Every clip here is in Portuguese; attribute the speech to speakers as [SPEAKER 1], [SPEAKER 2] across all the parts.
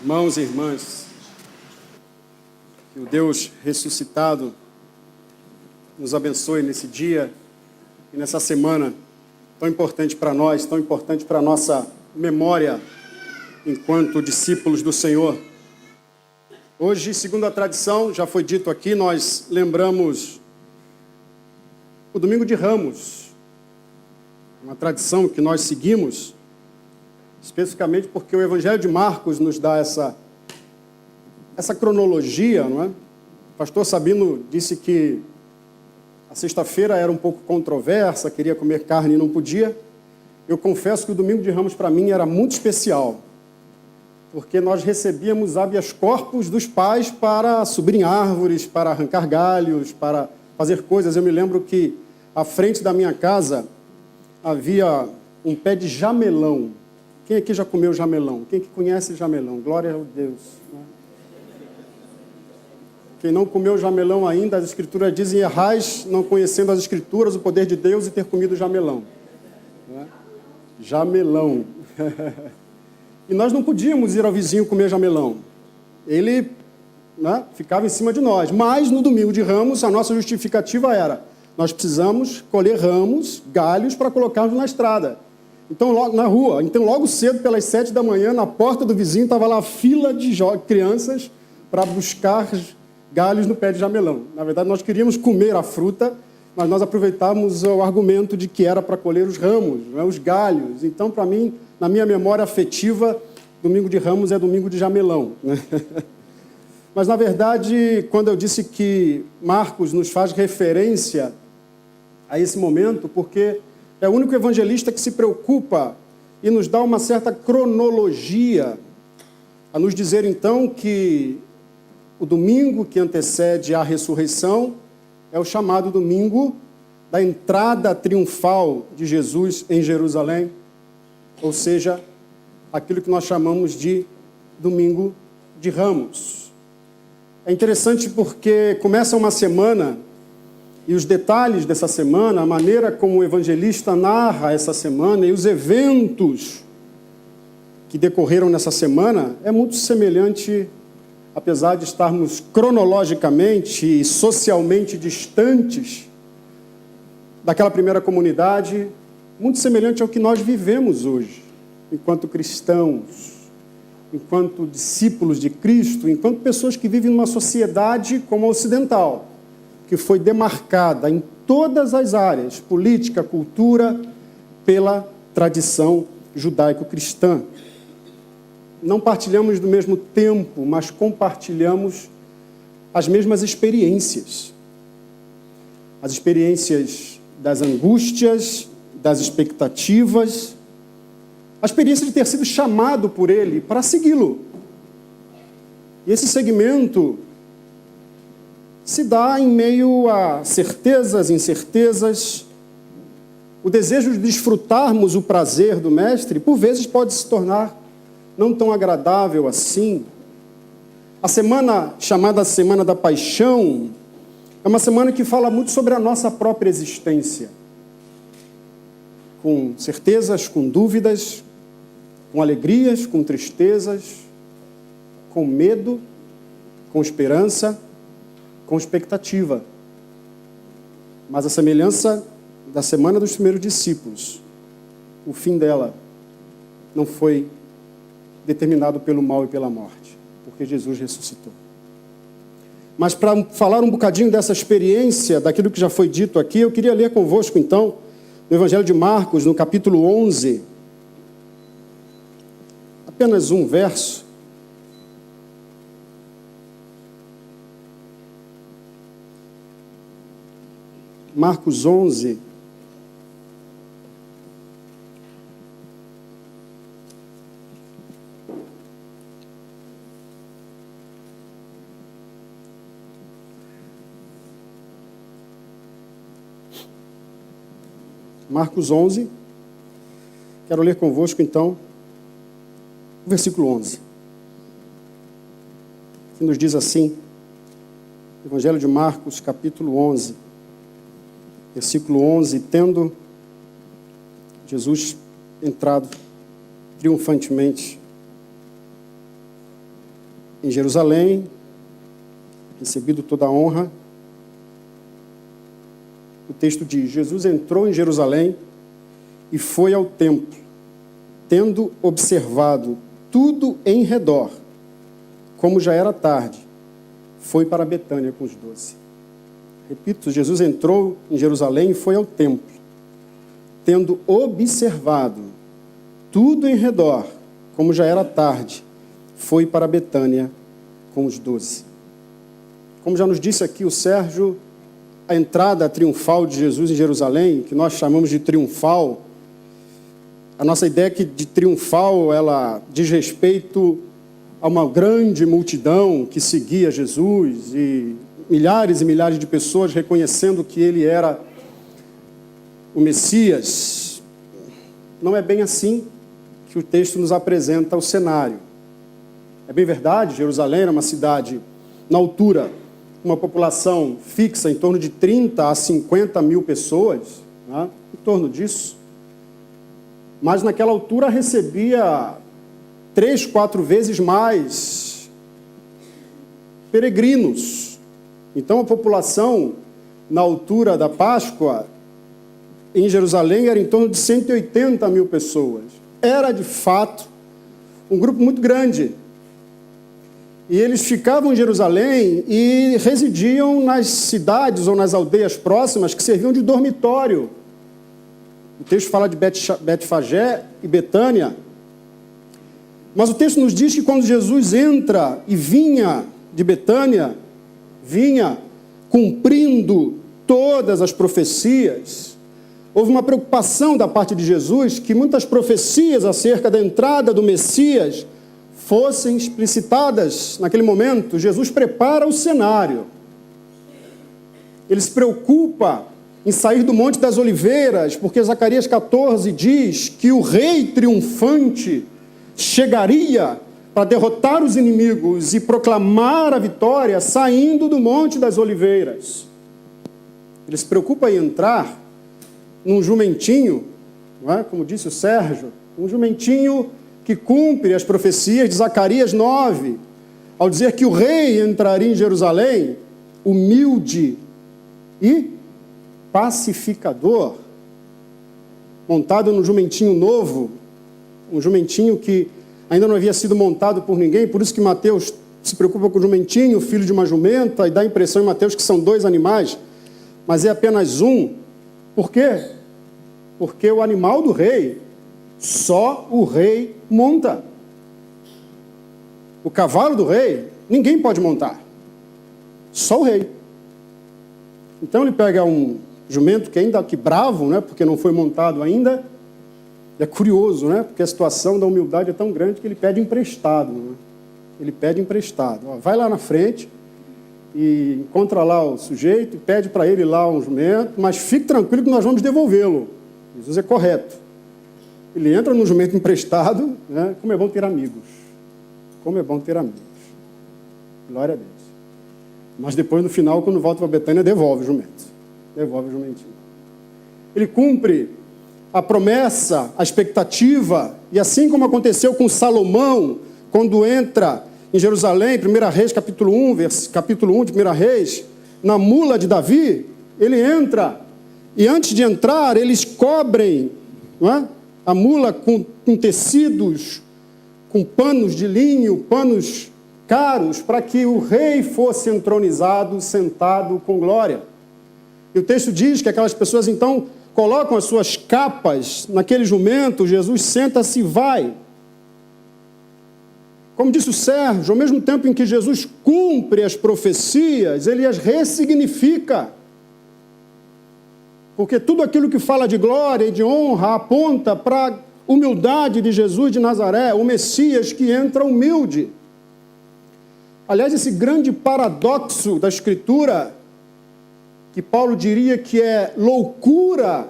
[SPEAKER 1] Irmãos e irmãs, que o Deus ressuscitado nos abençoe nesse dia e nessa semana tão importante para nós, tão importante para a nossa memória enquanto discípulos do Senhor. Hoje, segundo a tradição, já foi dito aqui, nós lembramos o Domingo de Ramos, uma tradição que nós seguimos, especificamente porque o Evangelho de Marcos nos dá essa cronologia, não é? O pastor Sabino disse que a sexta-feira era um pouco controversa, queria comer carne e não podia. Eu confesso que o Domingo de Ramos para mim era muito especial, porque nós recebíamos habeas corpus dos pais para subir em árvores, para arrancar galhos, para fazer coisas. Eu me lembro que à frente da minha casa havia um pé de jamelão. Quem aqui já comeu jamelão? Quem que conhece jamelão? Glória a Deus. Quem não comeu jamelão ainda, as Escrituras dizem: errais, não conhecendo as Escrituras, o poder de Deus e ter comido jamelão. Jamelão. E nós não podíamos ir ao vizinho comer jamelão. Ele ficava em cima de nós. Mas no Domingo de Ramos, a nossa justificativa era: nós precisamos colher ramos, galhos, para colocarmos na estrada. Então, logo na rua. Então, logo cedo, pelas 7 da manhã, na porta do vizinho, estava lá a fila de crianças para buscar galhos no pé de jamelão. Na verdade, nós queríamos comer a fruta, mas nós aproveitávamos o argumento de que era para colher os ramos, os galhos. Então, para mim, na minha memória afetiva, Domingo de Ramos é Domingo de jamelão. Mas, na verdade, quando eu disse que Marcos nos faz referência a esse momento, porque é o único evangelista que se preocupa e nos dá uma certa cronologia, a nos dizer, então, que o domingo que antecede a ressurreição é o chamado domingo da entrada triunfal de Jesus em Jerusalém, ou seja, aquilo que nós chamamos de Domingo de Ramos. É interessante porque começa uma semana e os detalhes dessa semana, a maneira como o evangelista narra essa semana e os eventos que decorreram nessa semana é muito semelhante, apesar de estarmos cronologicamente e socialmente distantes daquela primeira comunidade, muito semelhante ao que nós vivemos hoje, enquanto cristãos, enquanto discípulos de Cristo, enquanto pessoas que vivem numa sociedade como a ocidental, que foi demarcada em todas as áreas, política, cultura, pela tradição judaico-cristã. Não partilhamos do mesmo tempo, mas compartilhamos as mesmas experiências. As experiências das angústias, das expectativas, a experiência de ter sido chamado por Ele para segui-lo. E esse segmento se dá em meio a certezas, incertezas. O desejo de desfrutarmos o prazer do Mestre, por vezes, pode se tornar não tão agradável assim. A semana chamada Semana da Paixão é uma semana que fala muito sobre a nossa própria existência. Com certezas, com dúvidas, com alegrias, com tristezas, com medo, com esperança, com expectativa. Mas a semelhança da semana dos primeiros discípulos, o fim dela não foi determinado pelo mal e pela morte, porque Jesus ressuscitou. Mas para falar um bocadinho dessa experiência, daquilo que já foi dito aqui, eu queria ler convosco, então, no Evangelho de Marcos, no capítulo 11, apenas um verso. Marcos 11, Marcos 11, quero ler convosco então o versículo 11, que nos diz assim, Evangelho de Marcos, capítulo 11, versículo 11, tendo Jesus entrado triunfantemente em Jerusalém, recebido toda a honra. O texto diz: Jesus entrou em Jerusalém e foi ao templo, tendo observado tudo em redor. Como já era tarde, foi para Betânia com os 12. Repito, Jesus entrou em Jerusalém e foi ao templo, tendo observado tudo em redor. Como já era tarde, foi para Betânia com os 12. Como já nos disse aqui o Sérgio, a entrada triunfal de Jesus em Jerusalém, que nós chamamos de triunfal, a nossa ideia é que de triunfal ela diz respeito a uma grande multidão que seguia Jesus e milhares de pessoas reconhecendo que ele era o Messias. Não é bem assim que o texto nos apresenta o cenário. É bem verdade, Jerusalém era uma cidade, na altura, uma população fixa em torno de 30 a 50 mil pessoas, né? Em torno disso. Mas naquela altura recebia 3, 4 vezes mais peregrinos. Então a população, na altura da Páscoa, em Jerusalém, era em torno de 180 mil pessoas. Era, de fato, um grupo muito grande. E eles ficavam em Jerusalém e residiam nas cidades ou nas aldeias próximas que serviam de dormitório. O texto fala de Betfagé e Betânia. Mas o texto nos diz que quando Jesus entra e vinha de Betânia, vinha cumprindo todas as profecias, houve uma preocupação da parte de Jesus que muitas profecias acerca da entrada do Messias fossem explicitadas naquele momento. Jesus prepara o cenário. Ele se preocupa em sair do Monte das Oliveiras, porque Zacarias 14 diz que o rei triunfante chegaria para derrotar os inimigos e proclamar a vitória saindo do Monte das Oliveiras. Ele se preocupa em entrar num jumentinho, não é? Como disse o Sérgio, um jumentinho que cumpre as profecias de Zacarias 9, ao dizer que o rei entraria em Jerusalém, humilde e pacificador, montado num jumentinho novo, um jumentinho que ainda não havia sido montado por ninguém, por isso que Mateus se preocupa com o jumentinho, filho de uma jumenta, e dá a impressão em Mateus que são 2 animais, mas é apenas um. Por quê? Porque o animal do rei, só o rei monta. O cavalo do rei, ninguém pode montar. Só o rei. Então ele pega um jumento que ainda que bravo, né, porque não foi montado ainda. É curioso, né, porque a situação da humildade é tão grande que ele pede emprestado. Né? Ele pede emprestado. Ó, vai lá na frente e encontra lá o sujeito, pede para ele lá um jumento, mas fique tranquilo que nós vamos devolvê-lo. Jesus é correto. Ele entra no jumento emprestado, né? Como é bom ter amigos. Como é bom ter amigos. Glória a Deus. Mas depois, no final, quando volta para Betânia, devolve o jumento. Devolve o jumentinho. Ele cumpre a promessa, a expectativa, e assim como aconteceu com Salomão, quando entra em Jerusalém, 1 Reis, capítulo 1 de 1 Reis, na mula de Davi, ele entra, e antes de entrar, eles cobrem, não é? A mula com tecidos, com panos de linho, panos caros, para que o rei fosse entronizado, sentado com glória. E o texto diz que aquelas pessoas, então, colocam as suas capas naquele jumento, Jesus senta-se e vai. Como disse o Sérgio, ao mesmo tempo em que Jesus cumpre as profecias, ele as ressignifica. Porque tudo aquilo que fala de glória e de honra aponta para a humildade de Jesus de Nazaré, o Messias que entra humilde. Aliás, esse grande paradoxo da Escritura, que Paulo diria que é loucura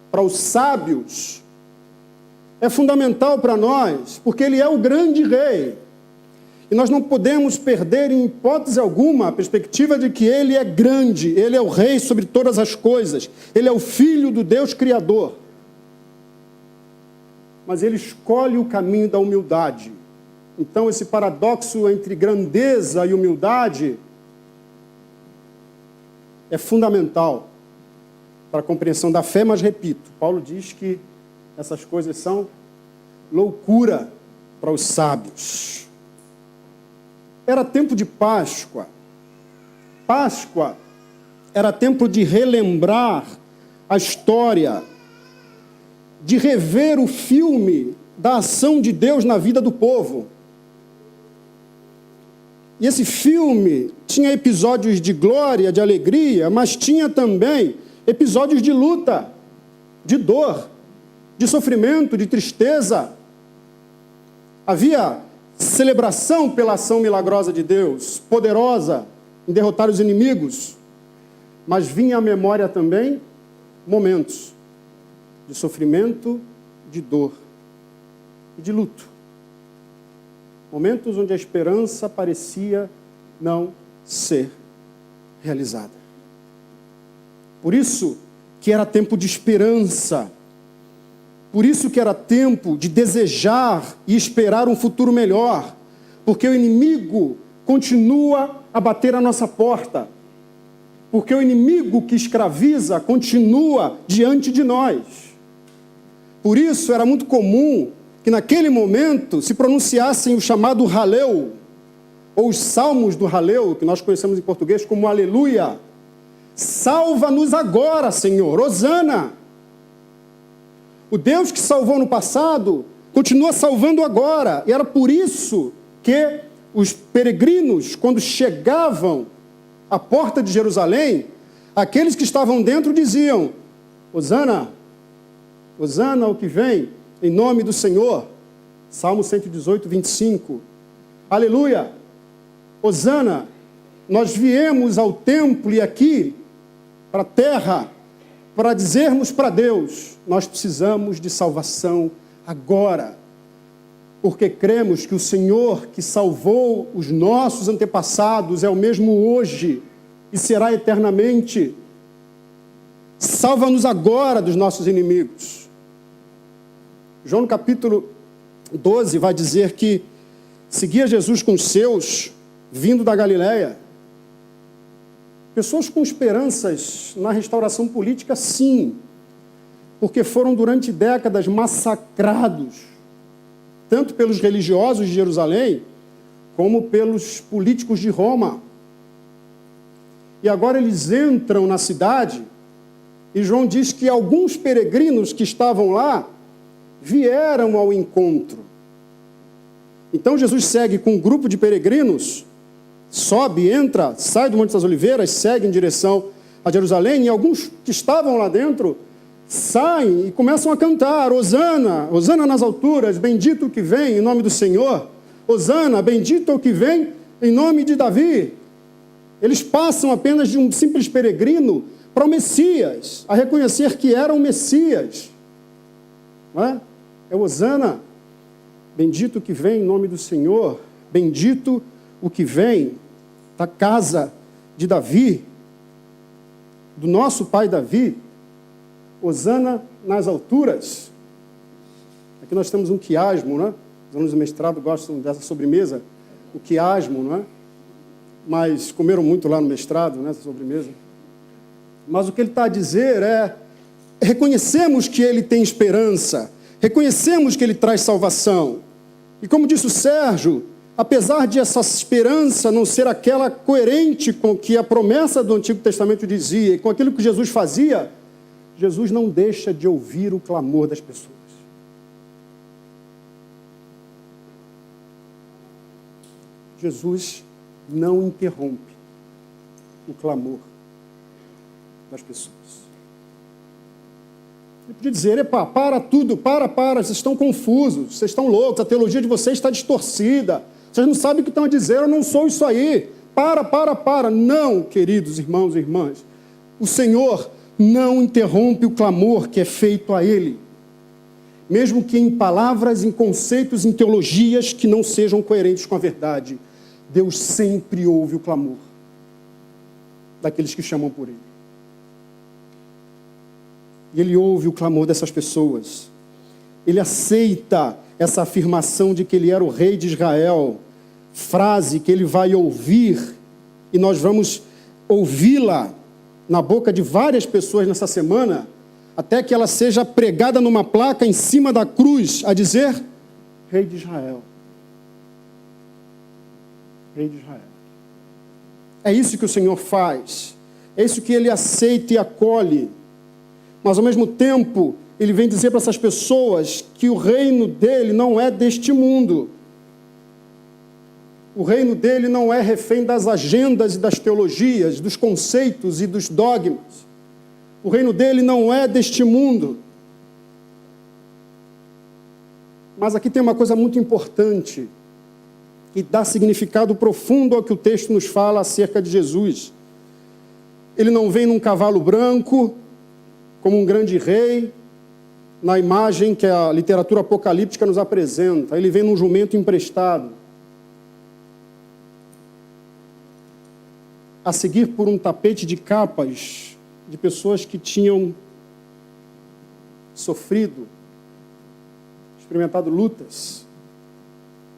[SPEAKER 1] para os sábios, é fundamental para nós, porque ele é o grande rei. E nós não podemos perder, em hipótese alguma, a perspectiva de que ele é grande, ele é o rei sobre todas as coisas, ele é o filho do Deus Criador. Mas ele escolhe o caminho da humildade. Então, esse paradoxo entre grandeza e humildade é fundamental para a compreensão da fé, mas repito, Paulo diz que essas coisas são loucura para os sábios. Era tempo de Páscoa. Páscoa era tempo de relembrar a história, de rever o filme da ação de Deus na vida do povo. E esse filme tinha episódios de glória, de alegria, mas tinha também episódios de luta, de dor, de sofrimento, de tristeza. Havia celebração pela ação milagrosa de Deus, poderosa em derrotar os inimigos, mas vinha à memória também momentos de sofrimento, de dor e de luto. Momentos onde a esperança parecia não ser realizada. Por isso que era tempo de esperança. Por isso que era tempo de desejar e esperar um futuro melhor. Porque o inimigo continua a bater à nossa porta. Porque o inimigo que escraviza continua diante de nós. Por isso era muito comum que naquele momento se pronunciassem o chamado Halel, ou os salmos do Halel, que nós conhecemos em português como Aleluia. Salva-nos agora, Senhor, Hosana. O Deus que salvou no passado continua salvando agora. E era por isso que os peregrinos, quando chegavam à porta de Jerusalém, aqueles que estavam dentro diziam: Hosana, Hosana o que vem, em nome do Senhor. Salmo 118, 25. Aleluia. Hosana, nós viemos ao templo e aqui, para a terra, para dizermos para Deus: nós precisamos de salvação agora. Porque cremos que o Senhor que salvou os nossos antepassados é o mesmo hoje e será eternamente. Salva-nos agora dos nossos inimigos. João no capítulo 12 vai dizer que seguia Jesus com os seus, vindo da Galileia. Pessoas com esperanças na restauração política, sim, porque foram durante décadas massacrados, tanto pelos religiosos de Jerusalém, como pelos políticos de Roma. E agora eles entram na cidade, e João diz que alguns peregrinos que estavam lá vieram ao encontro. Então Jesus segue com um grupo de peregrinos, sobe, entra, sai do Monte das Oliveiras, segue em direção a Jerusalém, e alguns que estavam lá dentro saem e começam a cantar: Hosana, Hosana nas alturas, bendito o que vem em nome do Senhor. Hosana, bendito o que vem em nome de Davi. Eles passam apenas de um simples peregrino para o Messias, a reconhecer que era o Messias. Não é? É Hosana, bendito o que vem em nome do Senhor, bendito o que vem da casa de Davi, do nosso pai Davi. Hosana nas alturas. Aqui nós temos um quiasmo, não é? Os alunos do mestrado gostam dessa sobremesa, o quiasmo, não é? Mas comeram muito lá no mestrado, nessa sobremesa. Mas o que ele está a dizer é: reconhecemos que ele tem esperança, reconhecemos que ele traz salvação. E como disse o Sérgio, apesar de essa esperança não ser aquela coerente com o que a promessa do Antigo Testamento dizia e com aquilo que Jesus fazia, Jesus não deixa de ouvir o clamor das pessoas. Jesus não interrompe o clamor das pessoas. Ele podia dizer: epa, para tudo, para, vocês estão confusos, vocês estão loucos, a teologia de vocês está distorcida, vocês não sabem o que estão a dizer, eu não sou isso aí, para. Não, queridos irmãos e irmãs, o Senhor não interrompe o clamor que é feito a Ele, mesmo que em palavras, em conceitos, em teologias que não sejam coerentes com a verdade. Deus sempre ouve o clamor daqueles que chamam por Ele. E Ele ouve o clamor dessas pessoas. Ele aceita essa afirmação de que ele era o rei de Israel, frase que ele vai ouvir, e nós vamos ouvi-la na boca de várias pessoas nessa semana, até que ela seja pregada numa placa em cima da cruz, a dizer, Rei de Israel. Rei de Israel. É isso que o Senhor faz. É isso que Ele aceita e acolhe. Mas, ao mesmo tempo, Ele vem dizer para essas pessoas que o reino dele não é deste mundo. O reino dele não é refém das agendas e das teologias, dos conceitos e dos dogmas. O reino dele não é deste mundo. Mas aqui tem uma coisa muito importante, que dá significado profundo ao que o texto nos fala acerca de Jesus. Ele não vem num cavalo branco, como um grande rei, na imagem que a literatura apocalíptica nos apresenta. Ele vem num jumento emprestado, a seguir por um tapete de capas de pessoas que tinham sofrido, experimentado lutas.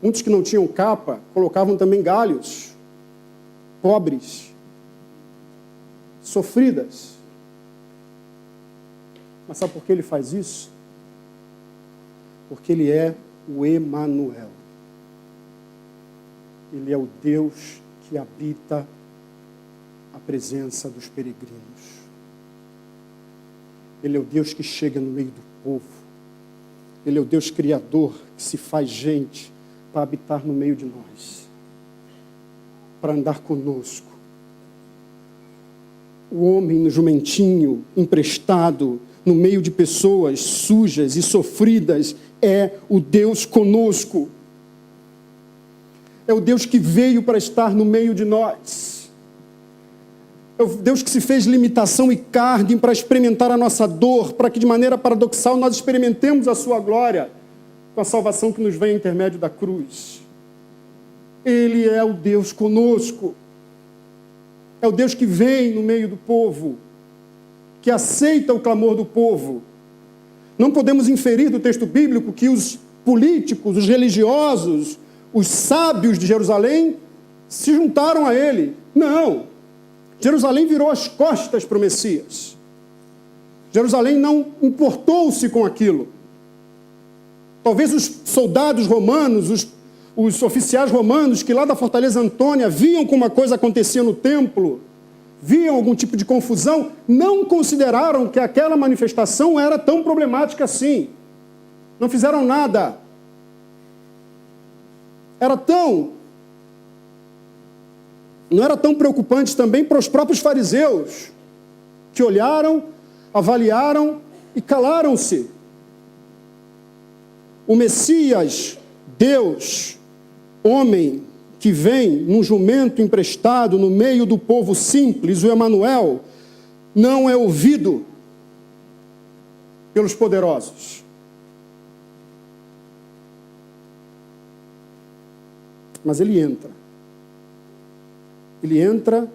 [SPEAKER 1] Muitos que não tinham capa colocavam também galhos, pobres, sofridas. Mas sabe por que ele faz isso? Porque ele é o Emanuel. Ele é o Deus que habita a presença dos peregrinos. Ele é o Deus que chega no meio do povo. Ele é o Deus criador que se faz gente para habitar no meio de nós, para andar conosco. O homem no jumentinho, emprestado, no meio de pessoas sujas e sofridas, é o Deus conosco. É o Deus que veio para estar no meio de nós. É o Deus que se fez limitação e carne para experimentar a nossa dor, para que de maneira paradoxal nós experimentemos a sua glória com a salvação que nos vem em intermédio da cruz. Ele é o Deus conosco. É o Deus que vem no meio do povo, que aceita o clamor do povo. Não podemos inferir do texto bíblico que os políticos, os religiosos, os sábios de Jerusalém se juntaram a ele. Não. Jerusalém virou as costas para o Messias. Jerusalém não importou-se com aquilo. Talvez os soldados romanos, os oficiais romanos que lá da Fortaleza Antônia viam como uma coisa acontecia no templo, viam algum tipo de confusão, não consideraram que aquela manifestação era tão problemática assim. Não fizeram nada. Não era tão preocupante também para os próprios fariseus, que olharam, avaliaram e calaram-se. O Messias, Deus, homem, que vem num jumento emprestado no meio do povo simples, o Emanuel, não é ouvido pelos poderosos. Mas ele entra. Ele entra,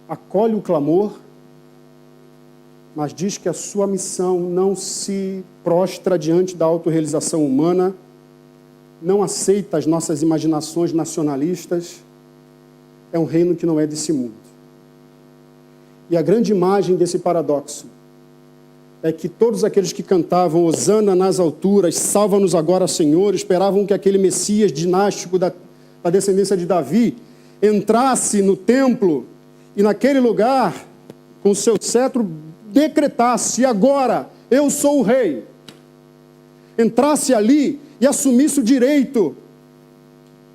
[SPEAKER 1] acolhe o clamor, mas diz que a sua missão não se prostra diante da autorrealização humana, não aceita as nossas imaginações nacionalistas, é um reino que não é desse mundo. E a grande imagem desse paradoxo é que todos aqueles que cantavam Hosana nas alturas, salva-nos agora, Senhor, esperavam que aquele Messias dinástico da descendência de Davi entrasse no templo e naquele lugar, com o seu cetro, decretasse, agora eu sou o rei. Entrasse ali e assumisse o direito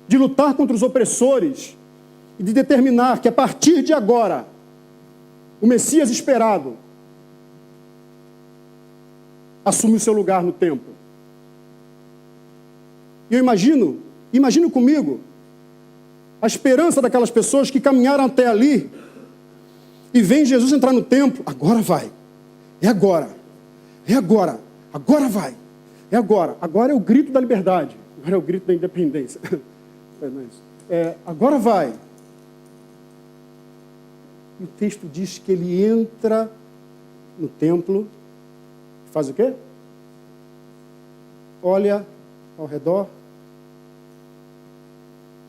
[SPEAKER 1] de lutar contra os opressores e de determinar que a partir de agora o Messias esperado assume o seu lugar no templo. E eu imagino comigo a esperança daquelas pessoas que caminharam até ali e veem Jesus entrar no templo. Agora vai. É agora. É agora. Agora vai. É agora. Agora é o grito da liberdade. Agora é o grito da independência. Agora vai. E o texto diz que ele entra no templo. Faz o quê? olha ao redor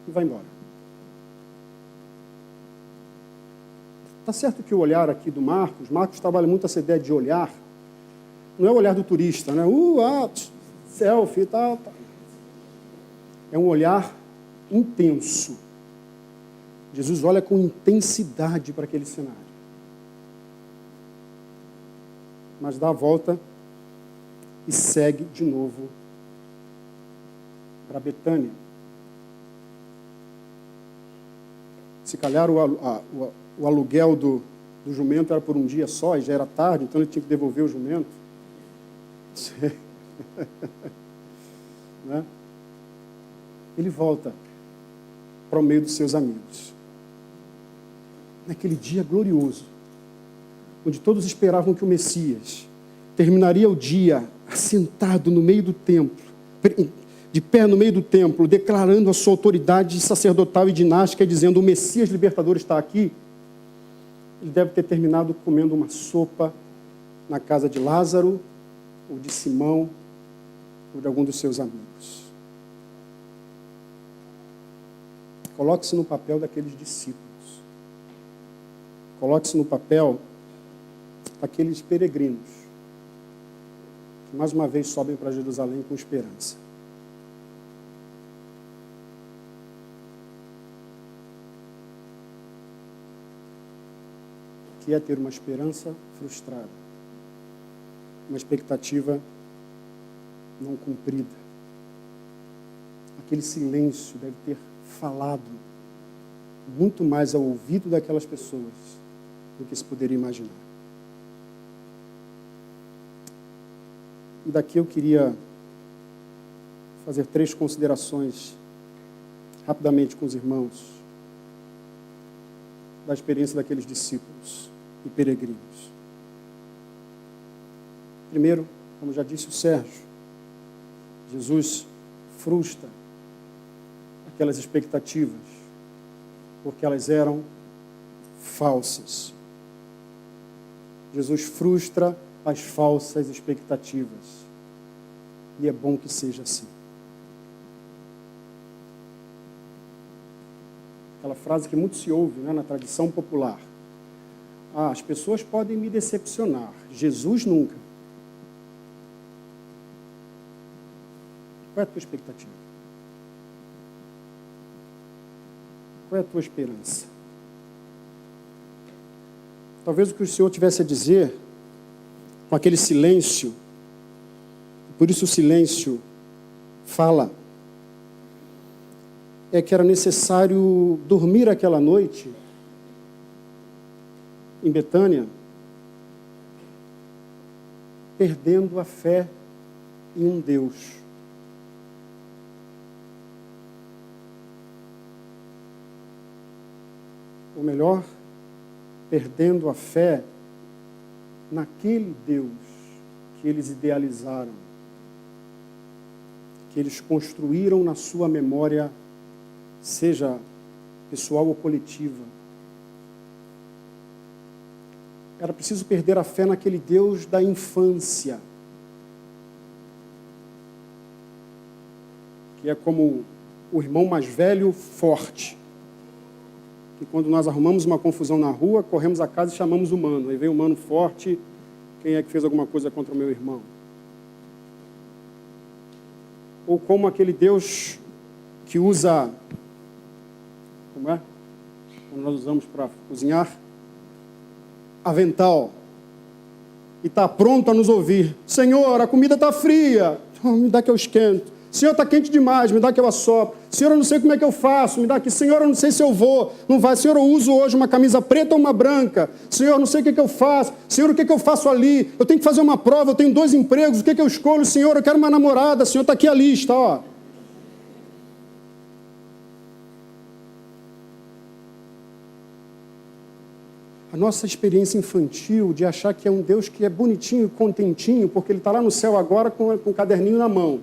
[SPEAKER 1] e vai embora. Está certo que o olhar aqui do Marcos trabalha muito essa ideia de olhar, não é o olhar do turista, né? Selfie e tal. É um olhar intenso. Jesus olha com intensidade para aquele cenário. Mas dá a volta e segue de novo para Betânia. Se calhar o aluguel do jumento era por um dia só, e já era tarde, então ele tinha que devolver o jumento. Né? Ele volta para o meio dos seus amigos. Naquele dia glorioso, onde todos esperavam que o Messias terminaria o dia assentado no meio do templo, de pé no meio do templo, declarando a sua autoridade sacerdotal e dinástica, dizendo: o Messias libertador está aqui. Ele deve ter terminado comendo uma sopa na casa de Lázaro, ou de Simão, ou de algum dos seus amigos. Coloque-se no papel daqueles discípulos. Coloque-se no papel daqueles peregrinos que mais uma vez sobem para Jerusalém com esperança. Que é ter uma esperança frustrada, uma expectativa não cumprida. Aquele silêncio deve ter falado muito mais ao ouvido daquelas pessoas do que se poderia imaginar. E daqui eu queria fazer 3 considerações rapidamente com os irmãos da experiência daqueles discípulos e peregrinos. Primeiro, como já disse o Sérgio, Jesus frustra aquelas expectativas, porque elas eram falsas. Jesus frustra as falsas expectativas. E é bom que seja assim. Aquela frase que muito se ouve, né, na tradição popular. As pessoas podem me decepcionar, Jesus nunca. Qual é a tua expectativa? Qual é a tua esperança? Talvez o que o Senhor tivesse a dizer, com aquele silêncio, por isso o silêncio fala, é que era necessário dormir aquela noite em Betânia, perdendo a fé em um Deus. Ou melhor, perdendo a fé naquele Deus que eles idealizaram, que eles construíram na sua memória, seja pessoal ou coletiva. Era preciso perder a fé naquele Deus da infância, que é como o irmão mais velho forte, que quando nós arrumamos uma confusão na rua, corremos a casa e chamamos o mano. Aí veio o mano forte, quem é que fez alguma coisa contra o meu irmão? Ou como aquele Deus que usa, como é? Quando nós usamos para cozinhar, avental, e está pronto a nos ouvir. Senhor, a comida está fria, me dá que eu esquento. Senhor, está quente demais, me dá que eu assopro. Senhor, eu não sei como é que eu faço, me dá aqui. Senhor, eu não sei se eu vou, não vai. Senhor, eu uso hoje uma camisa preta ou uma branca. Senhor, eu não sei o que eu faço. Senhor, o que eu faço ali? Eu tenho que fazer uma prova, eu tenho 2 empregos, o que eu escolho? Senhor, eu quero uma namorada. Senhor, está aqui a lista, ó. A nossa experiência infantil de achar que é um Deus que é bonitinho e contentinho, porque Ele está lá no céu agora com o caderninho na mão.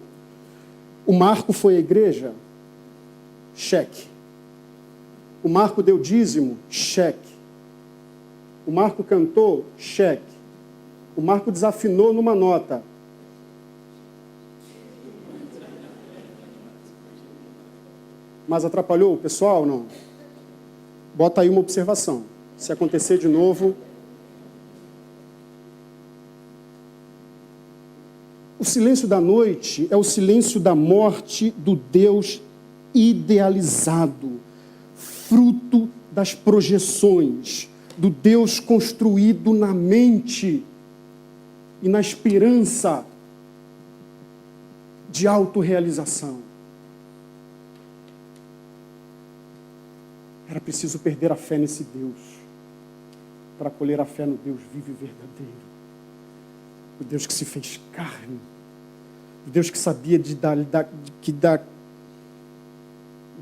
[SPEAKER 1] O Marco foi à igreja? Cheque. O Marco deu dízimo? Cheque. O Marco cantou? Cheque. O Marco desafinou numa nota? Mas atrapalhou o pessoal? Não. Bota aí uma observação. Se acontecer de novo... O silêncio da noite é o silêncio da morte do Deus idealizado, fruto das projeções, do Deus construído na mente e na esperança de autorrealização. Era preciso perder a fé nesse Deus para colher a fé no Deus vivo e verdadeiro. O Deus que se fez carne. O Deus que sabia que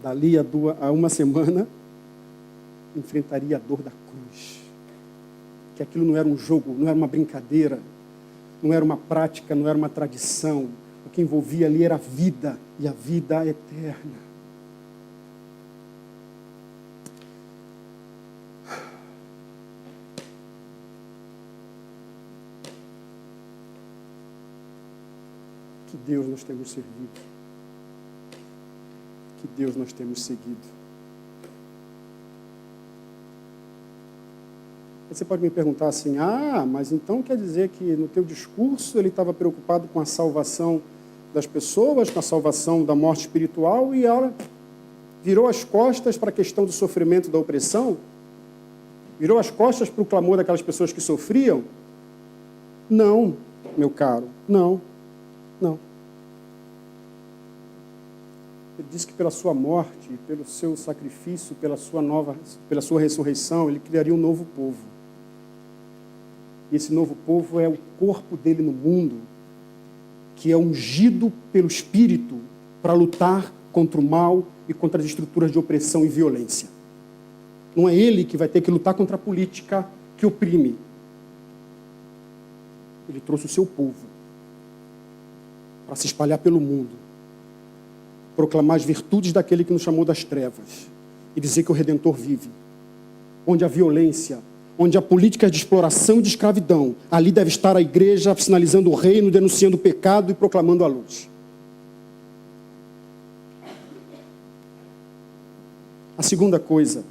[SPEAKER 1] dali a uma semana enfrentaria a dor da cruz. Que aquilo não era um jogo, não era uma brincadeira, não era uma prática, não era uma tradição. O que envolvia ali era a vida, e a vida eterna. Que Deus nós temos servido. Que Deus nós temos seguido. Você pode me perguntar assim, mas então quer dizer que no teu discurso ele estava preocupado com a salvação das pessoas, com a salvação da morte espiritual, e ela virou as costas para a questão do sofrimento, da opressão? Virou as costas para o clamor daquelas pessoas que sofriam? Não, meu caro, não. Ele disse que pela sua morte, pelo seu sacrifício, pela sua ressurreição, ele criaria um novo povo. E esse novo povo é o corpo dele no mundo, que é ungido pelo Espírito para lutar contra o mal e contra as estruturas de opressão e violência. Não é ele que vai ter que lutar contra a política que oprime. Ele trouxe o seu povo para se espalhar pelo mundo, proclamar as virtudes daquele que nos chamou das trevas e dizer que o Redentor vive. Onde a violência, onde a política de exploração e de escravidão, ali deve estar a igreja sinalizando o reino, denunciando o pecado e proclamando a luz. A segunda coisa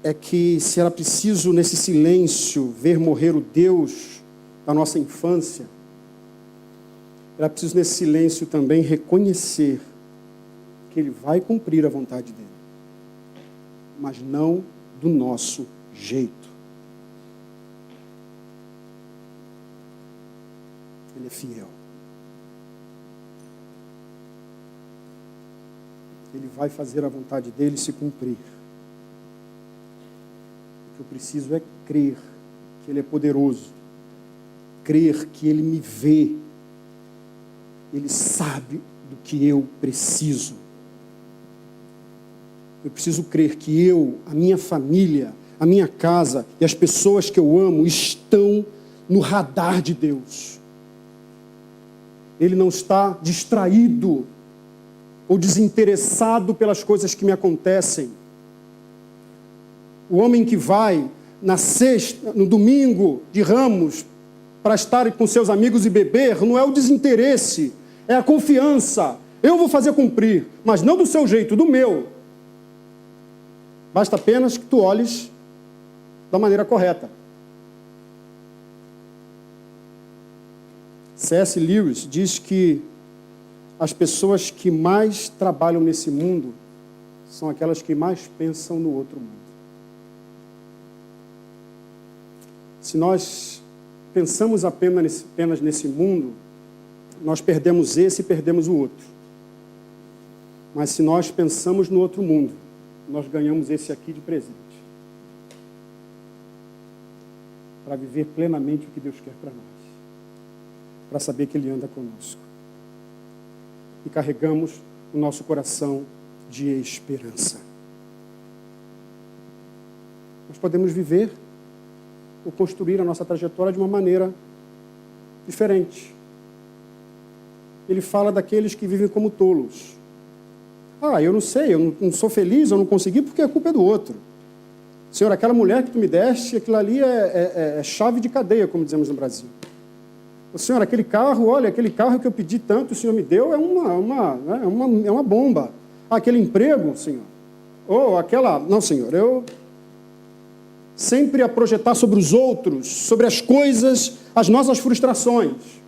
[SPEAKER 1] é que se era preciso nesse silêncio ver morrer o Deus da nossa infância, era preciso nesse silêncio também reconhecer que Ele vai cumprir a vontade dEle, mas não do nosso jeito. Ele é fiel. Ele vai fazer a vontade dEle se cumprir. O que eu preciso é crer que Ele é poderoso, crer que Ele me vê, Ele sabe do que eu preciso. Eu preciso crer que eu, a minha família, a minha casa e as pessoas que eu amo estão no radar de Deus. Ele não está distraído ou desinteressado pelas coisas que me acontecem. O homem que vai na sexta, no domingo de Ramos, para estar com seus amigos e beber, não é o desinteresse, é a confiança. Eu vou fazer cumprir, mas não do seu jeito, do meu. Basta apenas que tu olhes da maneira correta. C.S. Lewis diz que as pessoas que mais trabalham nesse mundo são aquelas que mais pensam no outro mundo. Se nós pensamos apenas nesse mundo, nós perdemos esse e perdemos o outro. Mas se nós pensamos no outro mundo, nós ganhamos esse aqui de presente. Para viver plenamente o que Deus quer para nós. Para saber que Ele anda conosco. E carregamos o nosso coração de esperança. Nós podemos viver ou construir a nossa trajetória de uma maneira diferente. Ele fala daqueles que vivem como tolos. Eu não sei, eu não sou feliz, eu não consegui porque a culpa é do outro. Senhor, aquela mulher que tu me deste, aquilo ali é chave de cadeia, como dizemos no Brasil. Senhor, aquele carro, olha, aquele carro que eu pedi tanto, o Senhor me deu, é uma bomba. Aquele emprego, Senhor. Ou aquela... Não, Senhor, eu... Sempre a projetar sobre os outros, sobre as coisas, as nossas frustrações.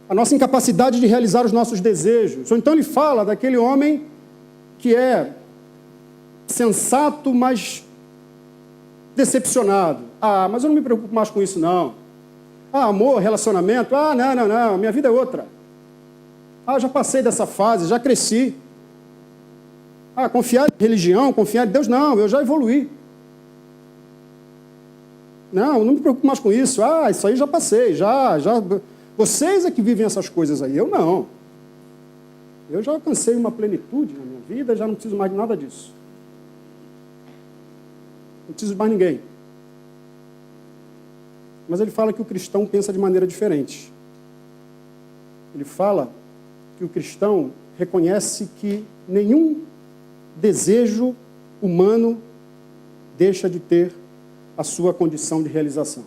[SPEAKER 1] A nossa incapacidade de realizar os nossos desejos. Ou então ele fala daquele homem que é sensato, mas decepcionado. Mas eu não me preocupo mais com isso, não. Amor, relacionamento. Não, minha vida é outra. Já passei dessa fase, já cresci. Confiar em religião, confiar em Deus, não, eu já evoluí. Não me preocupo mais com isso. Isso aí já passei, já. Vocês é que vivem essas coisas aí, eu não. Eu já alcancei uma plenitude na minha vida, já não preciso mais de nada disso. Não preciso de mais ninguém. Mas ele fala que o cristão pensa de maneira diferente. Ele fala que o cristão reconhece que nenhum desejo humano deixa de ter a sua condição de realização.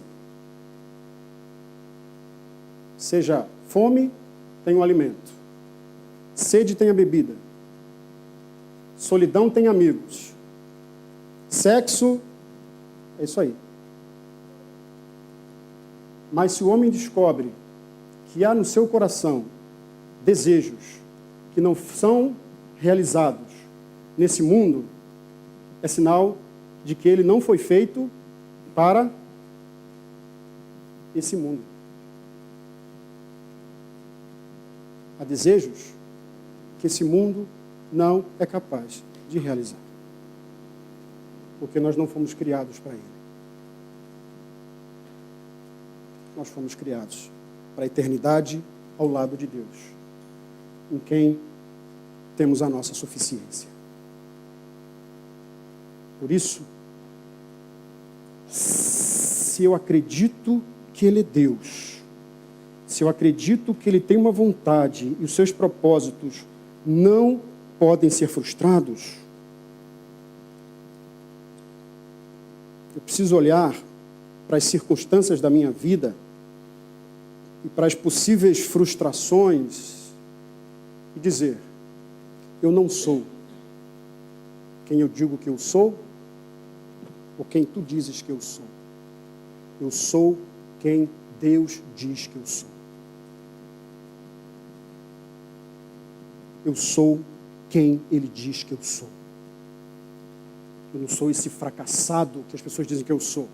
[SPEAKER 1] Seja fome, tem o alimento. Sede, tem a bebida. Solidão, tem amigos. Sexo, é isso aí. Mas se o homem descobre que há no seu coração desejos que não são realizados nesse mundo, é sinal de que ele não foi feito para esse mundo. Há desejos que esse mundo não é capaz de realizar. Porque nós não fomos criados para ele. Nós fomos criados para a eternidade ao lado de Deus, em quem temos a nossa suficiência. Por isso, se eu acredito que Ele é Deus, se eu acredito que Ele tem uma vontade e os seus propósitos não podem ser frustrados, eu preciso olhar para as circunstâncias da minha vida e para as possíveis frustrações e dizer: eu não sou quem eu digo que eu sou ou quem tu dizes que eu sou. Eu sou quem Deus diz que eu sou. Eu sou quem Ele diz que eu sou. Eu não sou esse fracassado que as pessoas dizem que eu sou.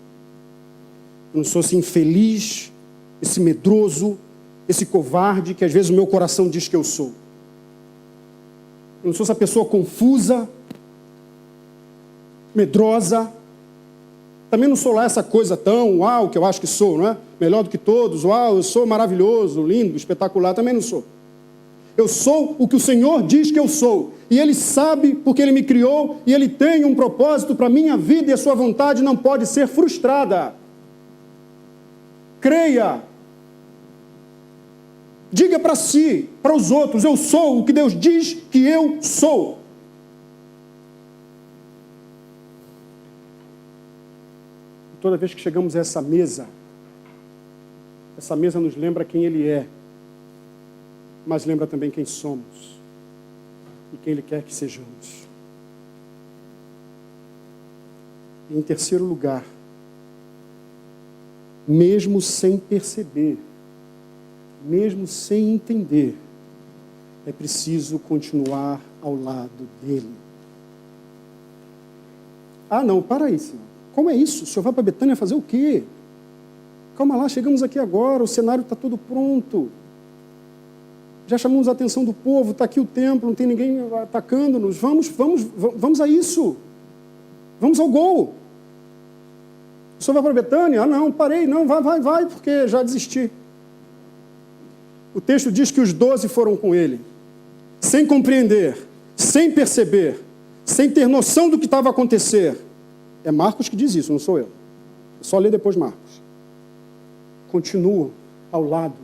[SPEAKER 1] Eu não sou esse infeliz, esse medroso, esse covarde que às vezes o meu coração diz que eu sou. Eu não sou essa pessoa confusa, medrosa. Também não sou lá essa coisa tão uau que eu acho que sou, não é? Melhor do que todos, uau, eu sou maravilhoso, lindo, espetacular. Também não sou. Eu sou o que o Senhor diz que eu sou. E Ele sabe porque Ele me criou e Ele tem um propósito para a minha vida e a sua vontade não pode ser frustrada. Creia. Diga para si, para os outros, eu sou o que Deus diz que eu sou. Toda vez que chegamos a essa mesa nos lembra quem Ele é, mas lembra também quem somos e quem Ele quer que sejamos. E em terceiro lugar, mesmo sem perceber, mesmo sem entender, é preciso continuar ao lado dEle. Não, para aí, Senhor. Como é isso? O Senhor vai para Betânia fazer o quê? Calma lá, chegamos aqui agora, o cenário está todo pronto. Já chamamos a atenção do povo, está aqui o templo, não tem ninguém atacando-nos. Vamos a isso. Vamos ao gol. O Senhor vai para Betânia? Não, parei, não, vai, porque já desisti. O texto diz que os 12 foram com ele, sem compreender, sem perceber, sem ter noção do que estava a acontecer. É Marcos que diz isso, não sou eu. É só ler depois Marcos. Continuam ao lado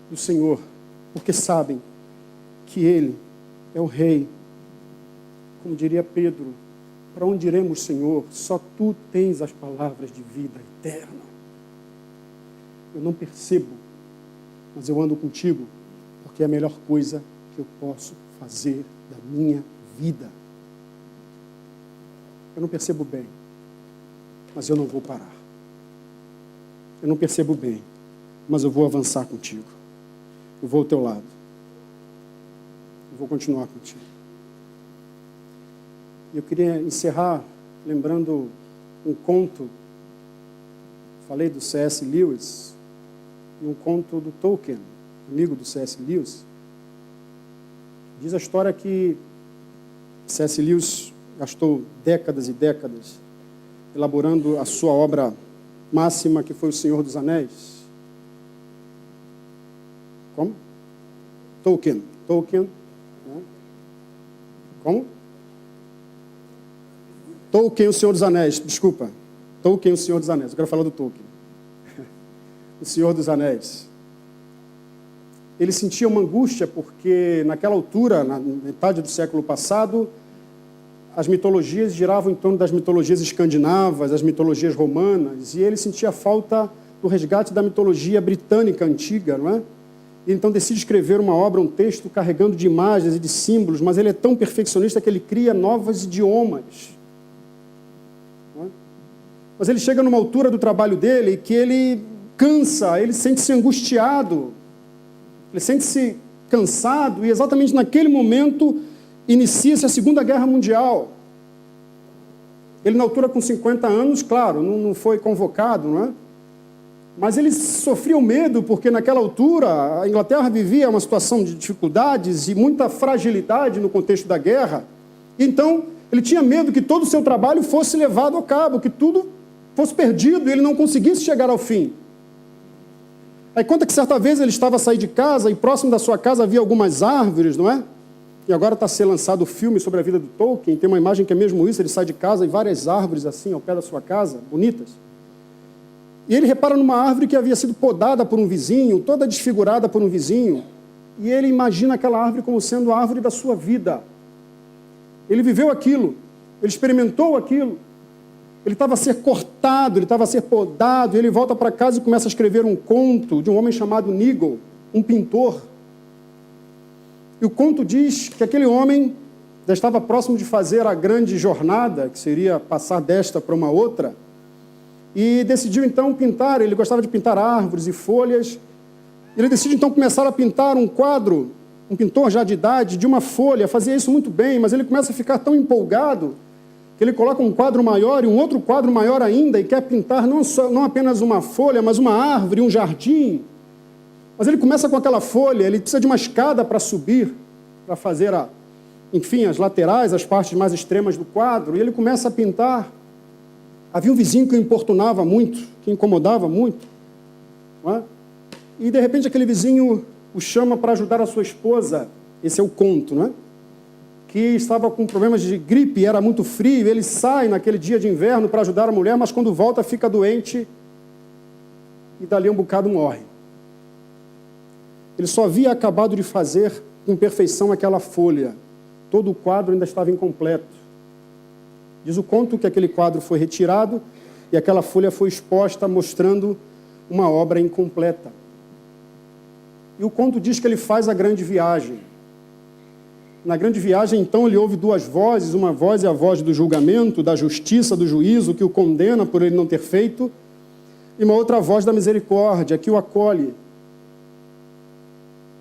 [SPEAKER 1] do Senhor, porque sabem que Ele é o Rei. Como diria Pedro, para onde iremos, Senhor? Só Tu tens as palavras de vida eterna. Eu não percebo mas eu ando contigo porque é a melhor coisa que eu posso fazer da minha vida. Eu não percebo bem, mas eu não vou parar. Eu não percebo bem, mas eu vou avançar contigo. Eu vou ao teu lado. Eu vou continuar contigo. E eu queria encerrar lembrando um conto. Falei do C.S. Lewis, um conto do Tolkien, amigo do C.S. Lewis. Diz a história que C.S. Lewis gastou décadas e décadas elaborando a sua obra máxima, que foi O Senhor dos Anéis. Como? Tolkien. Né? Como? Tolkien, O Senhor dos Anéis. Desculpa. Tolkien, O Senhor dos Anéis. Eu quero falar do Tolkien. O Senhor dos Anéis. Ele sentia uma angústia porque, naquela altura, na metade do século passado, as mitologias giravam em torno das mitologias escandinavas, as mitologias romanas, e ele sentia falta do resgate da mitologia britânica antiga, não é? E então decide escrever uma obra, um texto, carregando de imagens e de símbolos, mas ele é tão perfeccionista que ele cria novos idiomas. Não é? Mas ele chega numa altura do trabalho dele que ele cansa, ele sente-se angustiado, ele sente-se cansado, e exatamente naquele momento inicia-se a Segunda Guerra Mundial. Ele, na altura, com 50 anos, claro, não foi convocado, não é? Mas ele sofria o medo, porque naquela altura a Inglaterra vivia uma situação de dificuldades e muita fragilidade no contexto da guerra. Então, ele tinha medo que todo o seu trabalho fosse levado a cabo, que tudo fosse perdido e ele não conseguisse chegar ao fim. Aí conta que certa vez ele estava a sair de casa e próximo da sua casa havia algumas árvores, não é? E agora está a ser lançado o filme sobre a vida do Tolkien, tem uma imagem que é mesmo isso, ele sai de casa e várias árvores assim ao pé da sua casa, bonitas. E ele repara numa árvore que havia sido podada por um vizinho, toda desfigurada por um vizinho, e ele imagina aquela árvore como sendo a árvore da sua vida. Ele viveu aquilo, ele experimentou aquilo, ele estava a ser cortado, ele estava a ser podado, e ele volta para casa e começa a escrever um conto de um homem chamado Nigel, um pintor. E o conto diz que aquele homem já estava próximo de fazer a grande jornada, que seria passar desta para uma outra, e decidiu então pintar. Ele gostava de pintar árvores e folhas. Ele decide então começar a pintar um quadro, um pintor já de idade, de uma folha, fazia isso muito bem, mas ele começa a ficar tão empolgado que ele coloca um quadro maior e um outro quadro maior ainda e quer pintar não apenas uma folha, mas uma árvore, um jardim. Mas ele começa com aquela folha, ele precisa de uma escada para subir, para fazer, as laterais, as partes mais extremas do quadro, e ele começa a pintar. Havia um vizinho que o importunava muito, que incomodava muito, não é? E de repente aquele vizinho o chama para ajudar a sua esposa, esse é o conto, não é? Que estava com problemas de gripe, era muito frio, ele sai naquele dia de inverno para ajudar a mulher, mas quando volta fica doente e dali um bocado morre. Ele só havia acabado de fazer com perfeição aquela folha. Todo o quadro ainda estava incompleto. Diz o conto que aquele quadro foi retirado e aquela folha foi exposta mostrando uma obra incompleta. E o conto diz que ele faz a grande viagem. Na grande viagem, então, ele ouve duas vozes. Uma voz é a voz do julgamento, da justiça, do juízo, que o condena por ele não ter feito. E uma outra voz da misericórdia, que o acolhe.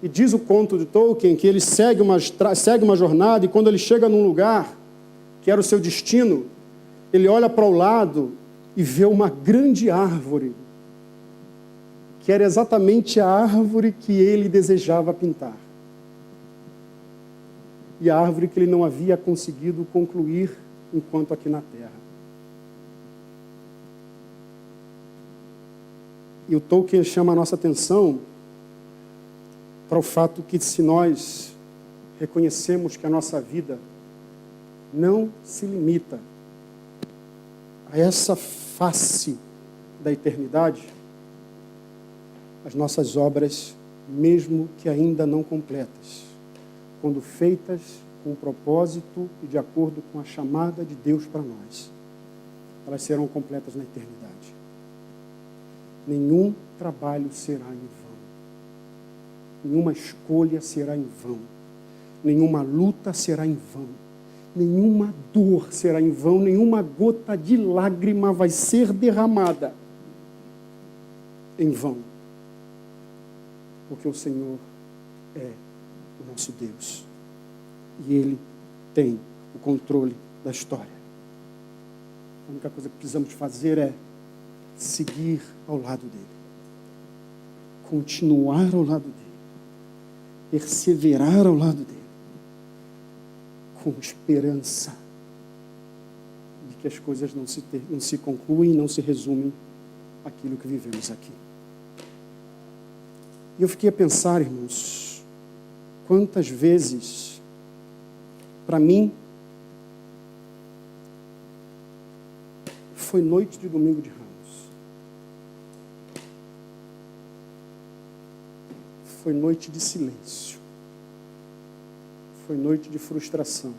[SPEAKER 1] E diz o conto de Tolkien que ele segue uma jornada e quando ele chega num lugar que era o seu destino, ele olha para o lado e vê uma grande árvore, que era exatamente a árvore que ele desejava pintar. E a árvore que ele não havia conseguido concluir enquanto aqui na Terra. E o Tolkien chama a nossa atenção para o fato que se nós reconhecemos que a nossa vida não se limita a essa face da eternidade, as nossas obras, mesmo que ainda não completas, quando feitas com propósito e de acordo com a chamada de Deus para nós, elas serão completas na eternidade. Nenhum trabalho será em vão. nenhuma escolha será em vão, nenhuma luta será em vão, nenhuma dor será em vão, nenhuma gota de lágrima vai ser derramada em vão, porque o Senhor é o nosso Deus e Ele tem o controle da história. A única coisa que precisamos fazer é seguir ao lado dele, continuar ao lado dele, perseverar ao lado dele, com esperança de que as coisas não se concluem, não se resumem àquilo que vivemos aqui. E eu fiquei a pensar, irmãos, quantas vezes, para mim, foi noite de domingo de Ramos. Foi noite de silêncio. Foi noite de frustração.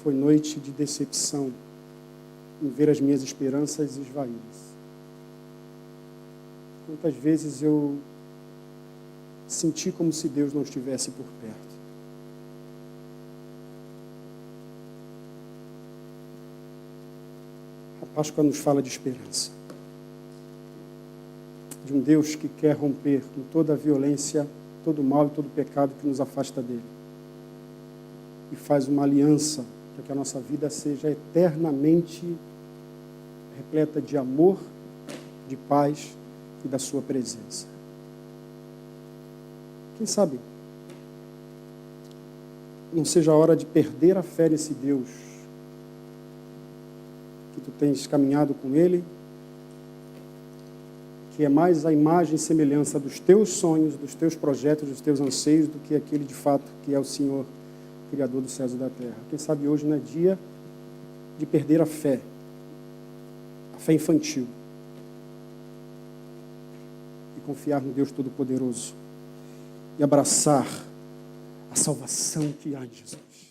[SPEAKER 1] Foi noite de decepção em ver as minhas esperanças esvaídas. Quantas vezes eu senti como se Deus não estivesse por perto. A Páscoa nos fala de esperança. De um Deus que quer romper com toda a violência, todo o mal e todo o pecado que nos afasta dele. E faz uma aliança para que a nossa vida seja eternamente repleta de amor, de paz e da sua presença. Quem sabe não seja a hora de perder a fé nesse Deus que tu tens caminhado com Ele, que é mais a imagem e semelhança dos teus sonhos, dos teus projetos, dos teus anseios, do que aquele de fato que é o Senhor, Criador dos céus e da terra. Quem sabe hoje não é dia de perder a fé infantil, e confiar no Deus Todo-Poderoso, e abraçar a salvação que há em Jesus.